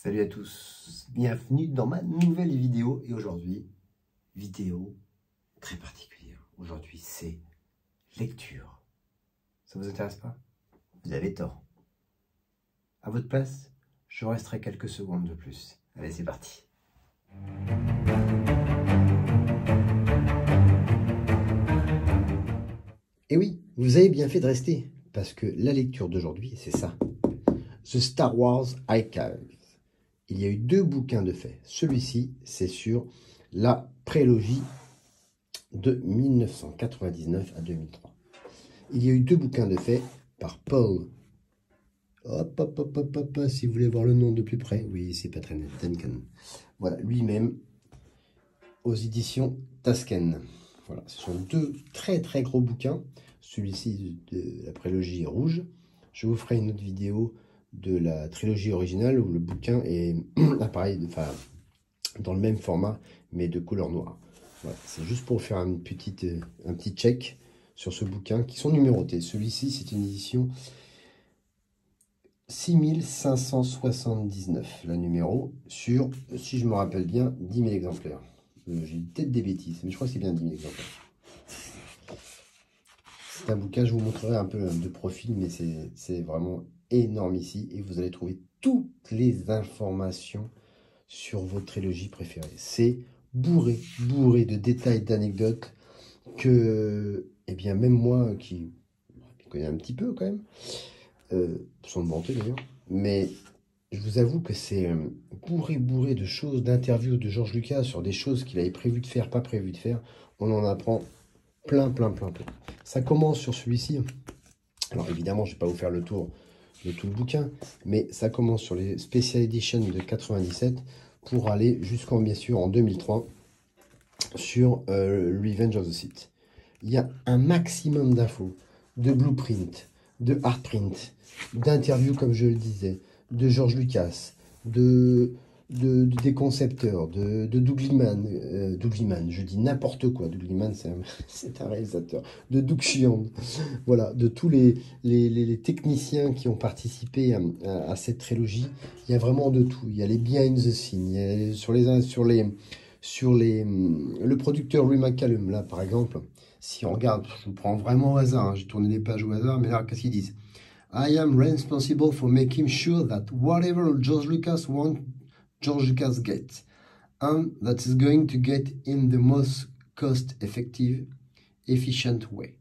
Salut à tous, bienvenue dans ma nouvelle vidéo. Et aujourd'hui, vidéo très particulière. Aujourd'hui, c'est lecture. Ça vous intéresse pas? Vous avez tort. À votre place, je resterai quelques secondes de plus. Allez, c'est parti. Et oui, vous avez bien fait de rester, parce que la lecture d'aujourd'hui, c'est ça. The Star Wars Archive. Il y a eu 2 bouquins de fait. Celui-ci, c'est sur la prélogie de 1999 à 2003. Il y a eu 2 bouquins de fait par Paul. Si vous voulez voir le nom de plus près. Oui, c'est pas très net. Duncan. Voilà, lui-même, aux éditions Tasken. Voilà, ce sont 2 très très gros bouquins. Celui-ci de la prélogie rouge. Je vous ferai une autre vidéo de la trilogie originale où le bouquin est dans le même format mais de couleur noire. Voilà, c'est juste pour faire un petit check sur ce bouquin qui sont numérotés. Celui-ci, c'est une édition 6579, la numéro, sur, si je me rappelle bien, 10 000 exemplaires. J'ai peut-être des bêtises, mais je crois que c'est bien 10 000 exemplaires. C'est un bouquin, je vous montrerai un peu de profil, mais c'est vraiment énorme ici. Et vous allez trouver toutes les informations sur votre trilogie préférée. C'est bourré de détails, d'anecdotes que, eh bien, même moi qui connais un petit peu quand même, sans me vanter d'ailleurs, mais je vous avoue que c'est bourré de choses, d'interviews de George Lucas sur des choses qu'il avait prévu de faire, pas prévu de faire. On en apprend plein. Ça commence sur celui-ci. Alors évidemment, je ne vais pas vous faire le tour de tout le bouquin, mais ça commence sur les Special Edition de 97 pour aller jusqu'en, bien sûr, en 2003 sur Revenge of the Sith. Il y a un maximum d'infos, de blueprint, de hardprint, d'interviews, comme je le disais, de George Lucas, des concepteurs, de Doug Liman, je dis n'importe quoi, Doug Liman c'est un réalisateur, de Doug Chiang, voilà, de tous les techniciens qui ont participé à cette trilogie. Il y a vraiment de tout, il y a les behind the scenes, il y a le producteur Louis McCallum, là par exemple. Si on regarde, je vous prends vraiment au hasard, hein, j'ai tourné les pages au hasard, mais là, qu'est-ce qu'ils disent? I am responsible for making sure that whatever George Lucas wants, George Lucas gets, and that is going to get in the most cost-effective, efficient way.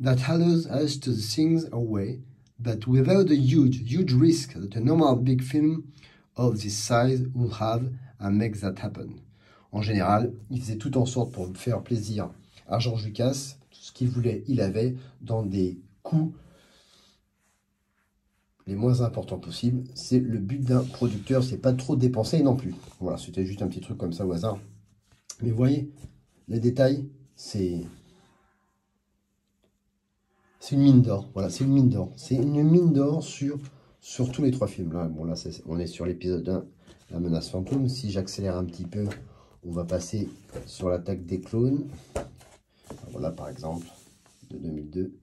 That allows us to things away, but without a huge risk that a normal big film of this size would have, and make that happen. En général, il faisait tout en sorte pour faire plaisir à George Lucas. Tout ce qu'il voulait, il avait, dans des coûts les moins importants possibles. C'est le but d'un producteur, c'est pas trop dépenser non plus. Voilà, c'était juste un petit truc comme ça au hasard. Mais vous voyez, les détails, c'est une mine d'or. Voilà, c'est une mine d'or. C'est une mine d'or sur tous les 3 films. Là, bon, là, on est sur l'épisode 1, la menace fantôme. Si j'accélère un petit peu, on va passer sur l'attaque des clones. Voilà, par exemple, de 2002,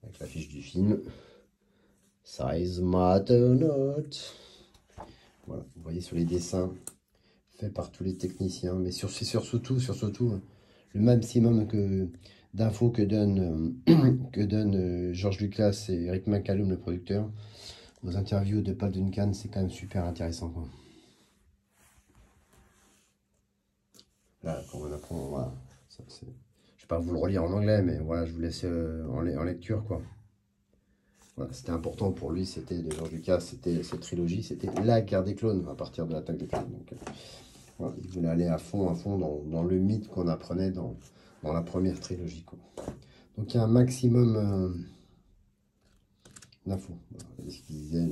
avec l'affiche du film. Size matter not. Voilà, vous voyez sur les dessins faits par tous les techniciens, mais c'est surtout le maximum d'infos que donne George Lucas et Rick McCallum, le producteur. Aux interviews de Paul Duncan, c'est quand même super intéressant, quoi. Là, quand on apprend, voilà, je ne vais pas vous le relire en anglais, mais voilà, je vous laisse en lecture, quoi. Voilà, c'était important pour lui, c'était de George Lucas, c'était cette trilogie, c'était la guerre des clones à partir de l'attaque des clones. Donc, voilà, il voulait aller à fond dans le mythe qu'on apprenait dans la première trilogie, quoi. Donc il y a un maximum d'infos. Voilà, ce qu'il disait,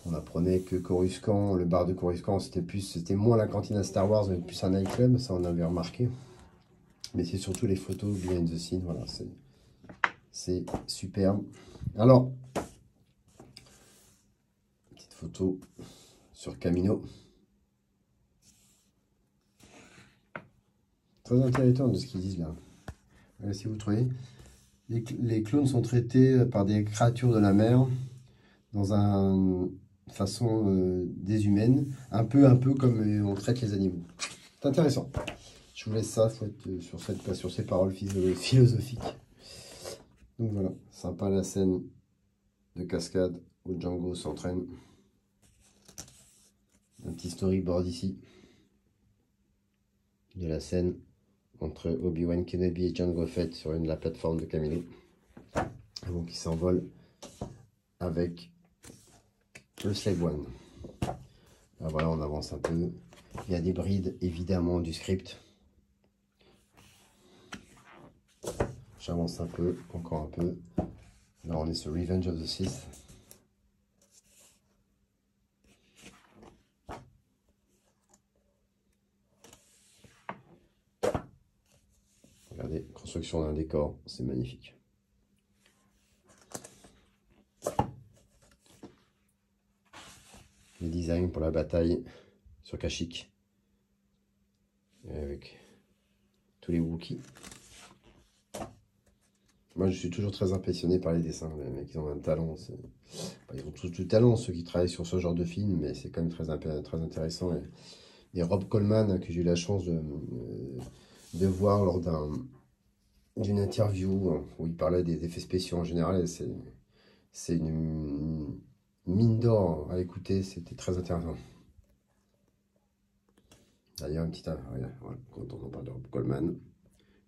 on apprenait que Coruscant, le bar de Coruscant, c'était moins la cantine à Star Wars, mais plus un nightclub, ça on avait remarqué. Mais c'est surtout les photos behind the scene, voilà, c'est superbe. Alors, petite photo sur Camino. Très intéressant de ce qu'ils disent là. Voilà, si vous trouvez, les clones sont traités par des créatures de la mer dans un façon déshumaine, un peu comme on traite les animaux. C'est intéressant. Je vous laisse ça, faut être sur ces paroles philosophiques. Donc voilà, sympa la scène de cascade où Django s'entraîne. Un petit storyboard ici de la scène entre Obi-Wan Kenobi et Django Fett sur la plateforme de Camino. Avant qu'il s'envole avec le Slave One. Là, voilà, on avance un peu. Il y a des brides évidemment du script. J'avance un peu, encore un peu. Là, on est sur Revenge of the Sith. Regardez, construction d'un décor, c'est magnifique. Les designs pour la bataille sur Kashyyyk. Avec tous les Wookiees. Moi, je suis toujours très impressionné par les dessins. Les mecs, ils ont un talent. Ils ont tous du talent, ceux qui travaillent sur ce genre de film, mais c'est quand même très intéressant. Et Rob Coleman, que j'ai eu la chance de voir lors d'une interview où il parlait des effets spéciaux en général, c'est une mine d'or à écouter, c'était très intéressant. D'ailleurs, une petite... Voilà, quand on parle de Rob Coleman,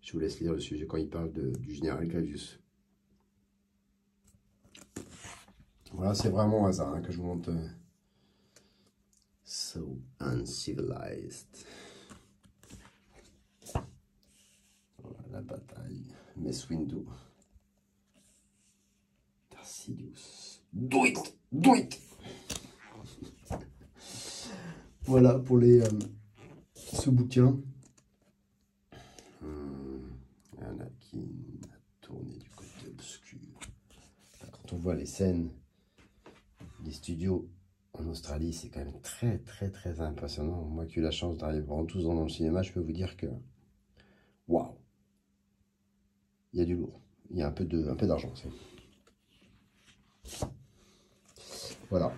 je vous laisse lire le sujet quand il parle du général Grievous. Voilà, c'est vraiment au hasard hein, que je vous montre. So uncivilized. Voilà, la bataille. Mace Windu. Sidious. Do it! Do it! Voilà pour ce bouquin. Anakin a tourné du côté obscur. Quand on voit les scènes des studios en Australie, c'est quand même très impressionnant. Moi qui ai eu la chance d'arriver pendant 12 ans dans le cinéma, je peux vous dire que waouh! Il y a du lourd. Il y a un peu d'argent. Voilà.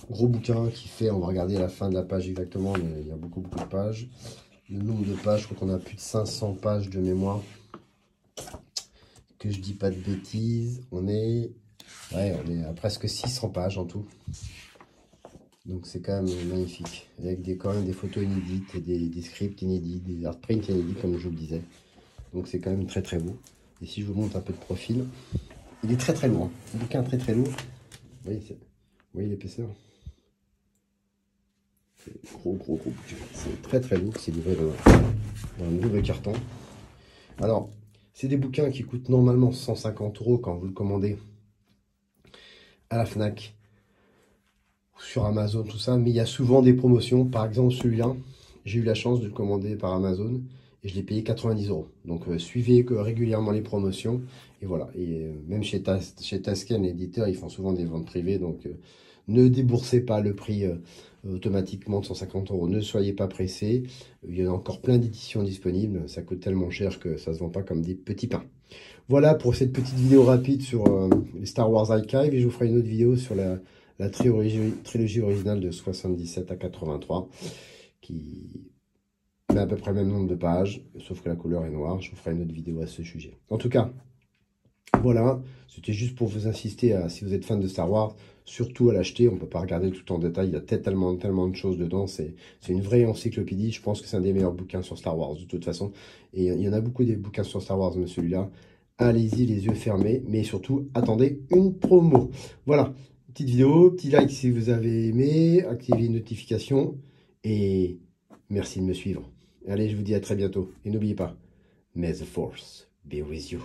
Gros bouquin qui fait, on va regarder à la fin de la page exactement, mais il y a beaucoup de pages. Le nombre de pages, je crois qu'on a plus de 500 pages de mémoire. Que je dis pas de bêtises, on est à presque 600 pages en tout. Donc c'est quand même magnifique. Avec quand même des photos inédites, des scripts inédits, des art prints inédits comme je vous le disais. Donc c'est quand même très beau. Et si je vous montre un peu de profil, il est très lourd. Le bouquin très lourd. Vous voyez l'épaisseur? Gros bouquin. C'est très lourd. C'est livré dans un double carton. Alors, c'est des bouquins qui coûtent normalement 150 € quand vous le commandez à la Fnac, sur Amazon, tout ça. Mais il y a souvent des promotions. Par exemple, celui-là, j'ai eu la chance de le commander par Amazon et je l'ai payé 90 €. Donc, suivez régulièrement les promotions. Et voilà. Et même chez Tasken, l'éditeur, ils font souvent des ventes privées. Donc, ne déboursez pas le prix automatiquement de 150 €. Ne soyez pas pressés. Il y en a encore plein d'éditions disponibles. Ça coûte tellement cher que ça ne se vend pas comme des petits pains. Voilà pour cette petite vidéo rapide sur les Star Wars Archive. Et je vous ferai une autre vidéo sur la trilogie originale de 77 à 83. Qui met à peu près le même nombre de pages. Sauf que la couleur est noire. Je vous ferai une autre vidéo à ce sujet. En tout cas, voilà, c'était juste pour vous insister, si vous êtes fan de Star Wars, surtout à l'acheter. On ne peut pas regarder tout en détail, il y a tellement de choses dedans. C'est une vraie encyclopédie. Je pense que c'est un des meilleurs bouquins sur Star Wars, de toute façon. Et il y en a beaucoup des bouquins sur Star Wars, mais celui-là, allez-y les yeux fermés. Mais surtout, attendez une promo. Voilà, petite vidéo, petit like si vous avez aimé, activez les notifications. Et merci de me suivre. Allez, je vous dis à très bientôt. Et n'oubliez pas, May the Force be with you.